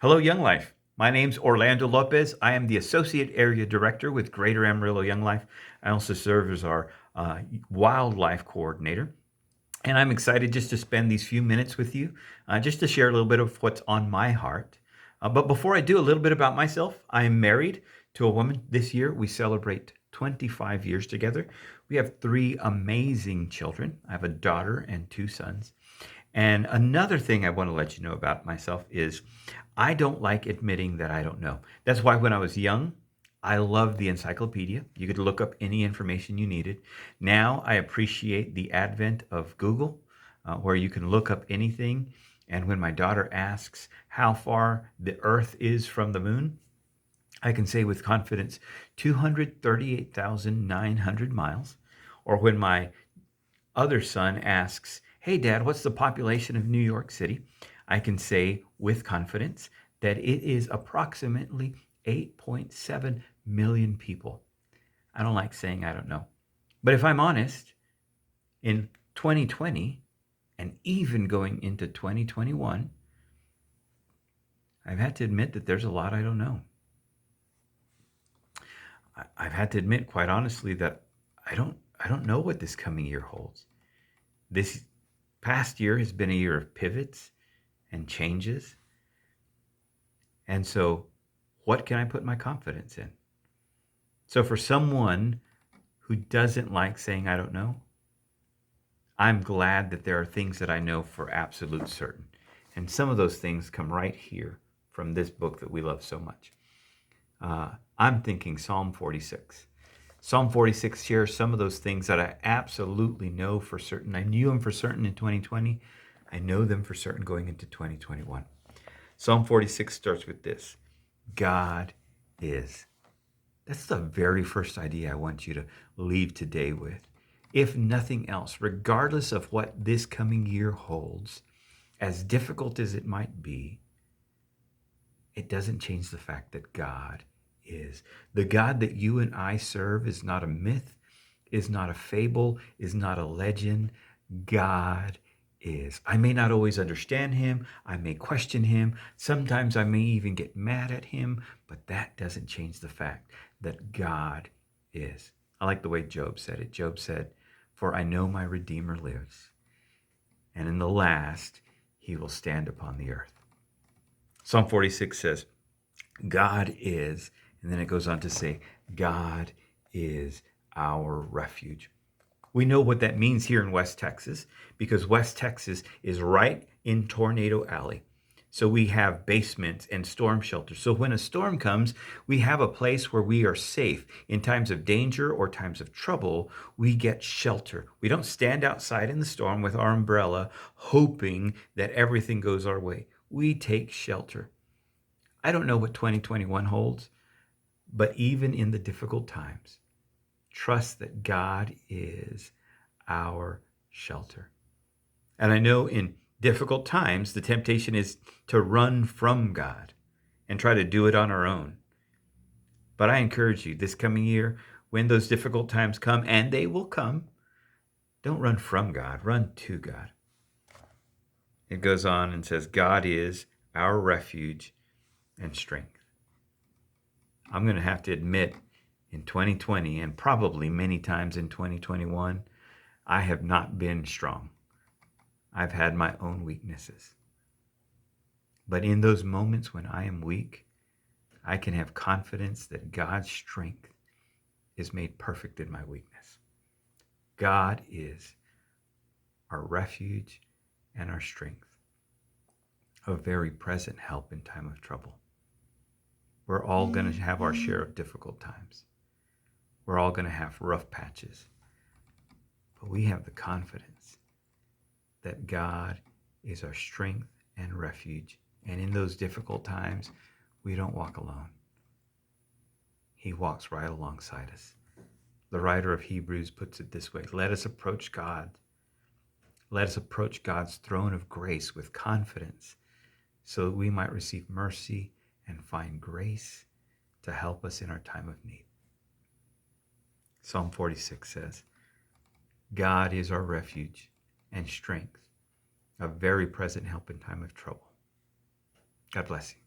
Hello, Young Life. My name's Orlando Lopez. I am the Associate Area Director with Greater Amarillo Young Life. I also serve as our Wildlife Coordinator. And I'm excited just to spend these few minutes with you, just to share a little bit of what's on my heart. But before I do, a little bit about myself. I am married to a woman. This year, we celebrate 25 years together. We have three amazing children. I have a daughter and two sons. And another thing I want to let you know about myself is I don't like admitting that I don't know. That's why when I was young, I loved the encyclopedia. You could look up any information you needed. Now I appreciate the advent of Google, where you can look up anything. And when my daughter asks how far the Earth is from the moon, I can say with confidence 238,900 miles. Or when my other son asks, "Hey, Dad, what's the population of New York City?" I can say with confidence that it is approximately 8.7 million people. I don't like saying I don't know. But if I'm honest, in 2020 and even going into 2021, I've had to admit that there's a lot I don't know. I've had to admit, quite honestly, that I don't know what this coming year holds. This past year has been a year of pivots and changes. And so, what can I put my confidence in? So, for someone who doesn't like saying I don't know, I'm glad that there are things that I know for absolute certain. And some of those things come right here from this book that we love so much. I'm thinking Psalm 46. Psalm 46 shares some of those things that I absolutely know for certain. I knew them for certain in 2020. I know them for certain going into 2021. Psalm 46 starts with this: God is. That's the very first idea I want you to leave today with. If nothing else, regardless of what this coming year holds, as difficult as it might be, it doesn't change the fact that God is. The God that you and I serve is not a myth, is not a fable, is not a legend. God is. I may not always understand him. I may question him. Sometimes I may even get mad at him, but that doesn't change the fact that God is. I like the way Job said it. Job said, "For I know my Redeemer lives, and in the last he will stand upon the earth." Psalm 46 says, God is, and then it goes on to say, God is our refuge. We know what that means here in West Texas because West Texas is right in Tornado Alley. So we have basements and storm shelters. So when a storm comes, we have a place where we are safe. In times of danger or times of trouble, we get shelter. We don't stand outside in the storm with our umbrella hoping that everything goes our way. We take shelter. I don't know what 2021 holds, but even in the difficult times, trust that God is our shelter. And I know in difficult times, the temptation is to run from God and try to do it on our own. But I encourage you this coming year, when those difficult times come, and they will come, don't run from God, run to God. It goes on and says, God is our refuge and strength. I'm going to have to admit, in 2020 and probably many times in 2021, I have not been strong. I've had my own weaknesses. But in those moments when I am weak, I can have confidence that God's strength is made perfect in my weakness. God is our refuge and our strength, a very present help in time of trouble. We're all going to have our share of difficult times. We're all going to have rough patches. But we have the confidence that God is our strength and refuge. And in those difficult times, we don't walk alone. He walks right alongside us. The writer of Hebrews puts it this way: let us approach God. Let us approach God's throne of grace with confidence so that we might receive mercy and find grace to help us in our time of need. Psalm 46 says, God is our refuge and strength, a very present help in time of trouble. God bless you.